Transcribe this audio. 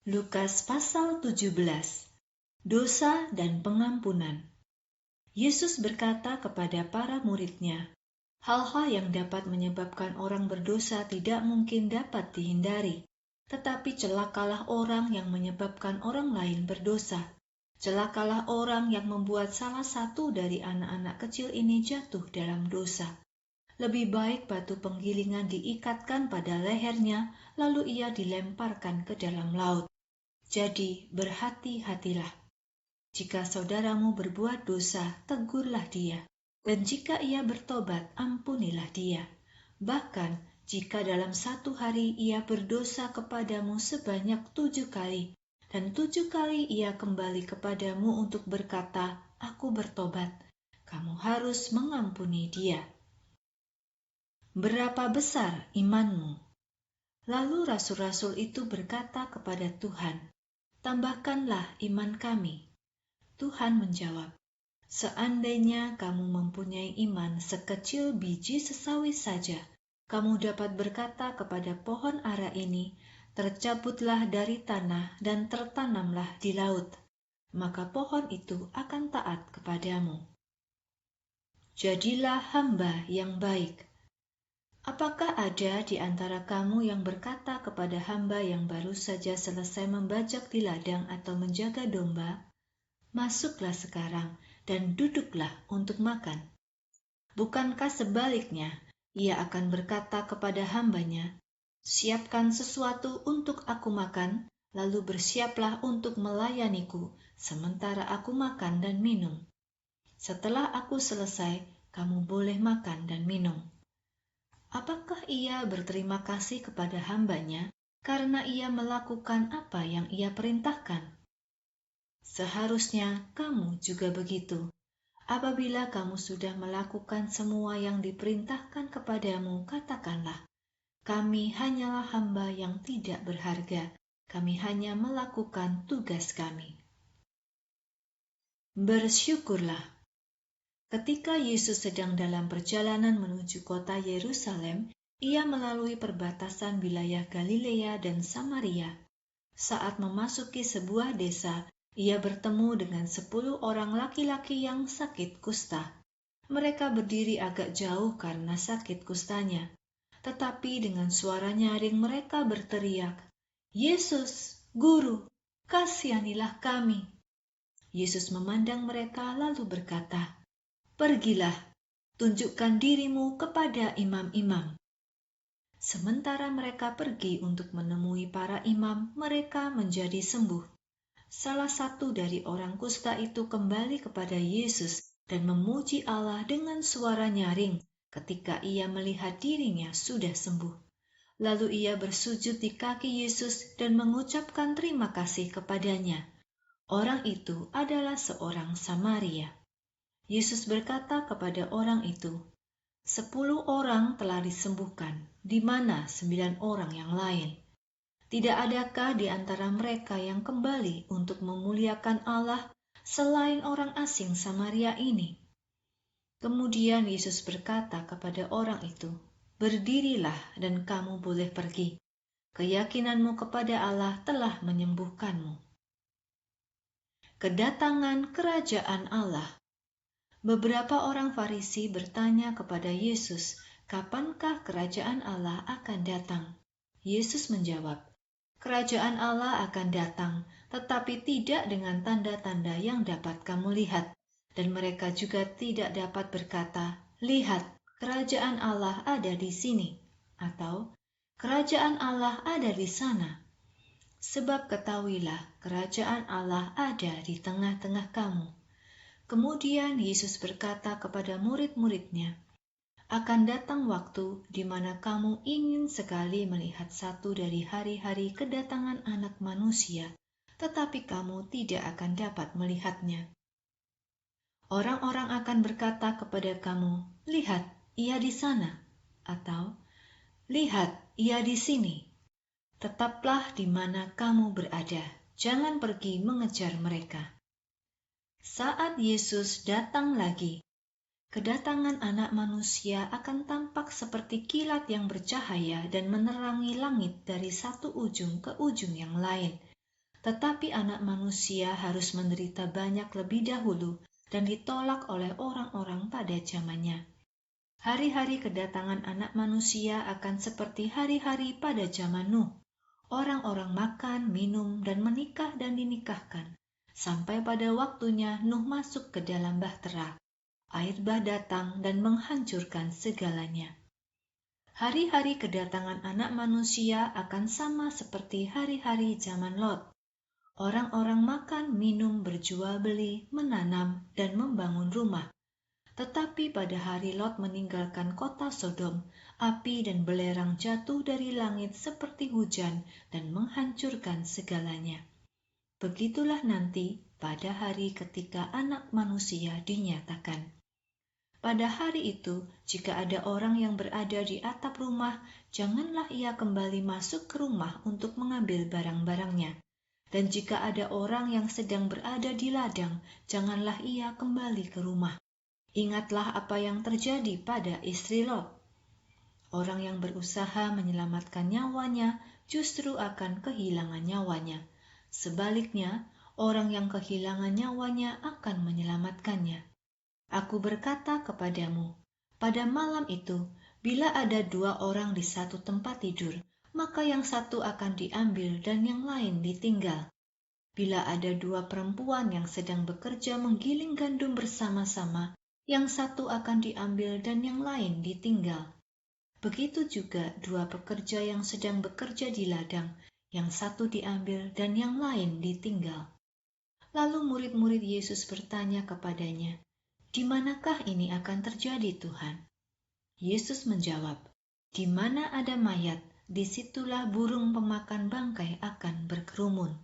Lukas pasal 17. Dosa dan pengampunan. Yesus berkata kepada para murid-Nya, hal-hal yang dapat menyebabkan orang berdosa tidak mungkin dapat dihindari, tetapi celakalah orang yang menyebabkan orang lain berdosa. Celakalah orang yang membuat salah satu dari anak-anak kecil ini jatuh dalam dosa. Lebih baik batu penggilingan diikatkan pada lehernya, lalu ia dilemparkan ke dalam laut. Jadi berhati-hatilah. Jika saudaramu berbuat dosa, tegurlah dia. Dan jika ia bertobat, ampunilah dia. Bahkan jika dalam satu hari ia berdosa kepadamu sebanyak 7 kali, dan 7 kali ia kembali kepadamu untuk berkata, aku bertobat, kamu harus mengampuni dia. Berapa besar imanmu? Lalu rasul-rasul itu berkata kepada Tuhan, tambahkanlah iman kami. Tuhan menjawab, seandainya kamu mempunyai iman sekecil biji sesawi saja, kamu dapat berkata kepada pohon ara ini, tercabutlah dari tanah dan tertanamlah di laut, maka pohon itu akan taat kepadamu. Jadilah hamba yang baik. Apakah ada di antara kamu yang berkata kepada hamba yang baru saja selesai membajak di ladang atau menjaga domba, masuklah sekarang dan duduklah untuk makan? Bukankah sebaliknya, ia akan berkata kepada hambanya, siapkan sesuatu untuk aku makan, lalu bersiaplah untuk melayaniku, sementara aku makan dan minum. Setelah aku selesai, kamu boleh makan dan minum. Apakah ia berterima kasih kepada hambanya karena ia melakukan apa yang ia perintahkan? Seharusnya kamu juga begitu. Apabila kamu sudah melakukan semua yang diperintahkan kepadamu, katakanlah, kami hanyalah hamba yang tidak berharga. Kami hanya melakukan tugas kami. Bersyukurlah. Ketika Yesus sedang dalam perjalanan menuju kota Yerusalem, ia melalui perbatasan wilayah Galilea dan Samaria. Saat memasuki sebuah desa, ia bertemu dengan 10 orang laki-laki yang sakit kusta. Mereka berdiri agak jauh karena sakit kustanya. Tetapi dengan suara nyaring mereka berteriak, Yesus, Guru, kasihanilah kami. Yesus memandang mereka lalu berkata, pergilah, tunjukkan dirimu kepada imam-imam. Sementara mereka pergi untuk menemui para imam, mereka menjadi sembuh. Salah satu dari orang kusta itu kembali kepada Yesus dan memuji Allah dengan suara nyaring ketika ia melihat dirinya sudah sembuh. Lalu ia bersujud di kaki Yesus dan mengucapkan terima kasih kepadanya. Orang itu adalah seorang Samaria. Yesus berkata kepada orang itu, 10 orang telah disembuhkan, di mana 9 orang yang lain? Tidak adakah di antara mereka yang kembali untuk memuliakan Allah selain orang asing Samaria ini? Kemudian Yesus berkata kepada orang itu, berdirilah dan kamu boleh pergi. Keyakinanmu kepada Allah telah menyembuhkanmu. Kedatangan kerajaan Allah. Beberapa orang Farisi bertanya kepada Yesus, kapankah kerajaan Allah akan datang? Yesus menjawab, kerajaan Allah akan datang, tetapi tidak dengan tanda-tanda yang dapat kamu lihat. Dan mereka juga tidak dapat berkata, lihat, kerajaan Allah ada di sini, atau kerajaan Allah ada di sana. Sebab ketahuilah, kerajaan Allah ada di tengah-tengah kamu. Kemudian Yesus berkata kepada murid-muridnya, akan datang waktu di mana kamu ingin sekali melihat satu dari hari-hari kedatangan Anak Manusia, tetapi kamu tidak akan dapat melihatnya. Orang-orang akan berkata kepada kamu, lihat, ia di sana, atau lihat, ia di sini. Tetaplah di mana kamu berada, jangan pergi mengejar mereka. Saat Yesus datang lagi, kedatangan Anak Manusia akan tampak seperti kilat yang bercahaya dan menerangi langit dari satu ujung ke ujung yang lain. tetapi Anak Manusia harus menderita banyak lebih dahulu dan ditolak oleh orang-orang pada zamannya. Hari-hari kedatangan Anak Manusia akan seperti hari-hari pada zaman Nuh. Orang-orang makan, minum, dan menikah dan dinikahkan, sampai pada waktunya Nuh masuk ke dalam bahtera. Air bah datang dan menghancurkan segalanya. Hari-hari kedatangan Anak Manusia akan sama seperti hari-hari zaman Lot. Orang-orang makan, minum, berjual beli, menanam, dan membangun rumah. Tetapi pada hari Lot meninggalkan kota Sodom, api dan belerang jatuh dari langit seperti hujan dan menghancurkan segalanya. Begitulah nanti pada hari ketika Anak Manusia dinyatakan. Pada hari itu, jika ada orang yang berada di atap rumah, janganlah ia kembali masuk ke rumah untuk mengambil barang-barangnya. Dan jika ada orang yang sedang berada di ladang, janganlah ia kembali ke rumah. Ingatlah apa yang terjadi pada istri Lot. Orang yang berusaha menyelamatkan nyawanya justru akan kehilangan nyawanya. Sebaliknya, orang yang kehilangan nyawanya akan menyelamatkannya. Aku berkata kepadamu, pada malam itu, bila ada 2 orang di satu tempat tidur, maka yang satu akan diambil dan yang lain ditinggal. Bila ada 2 perempuan yang sedang bekerja menggiling gandum bersama-sama, yang satu akan diambil dan yang lain ditinggal. Begitu juga 2 pekerja yang sedang bekerja di ladang, yang satu diambil dan yang lain ditinggal. Lalu murid-murid Yesus bertanya kepadanya, "Di manakah ini akan terjadi, Tuhan?" Yesus menjawab, "Di mana ada mayat, disitulah burung pemakan bangkai akan berkerumun."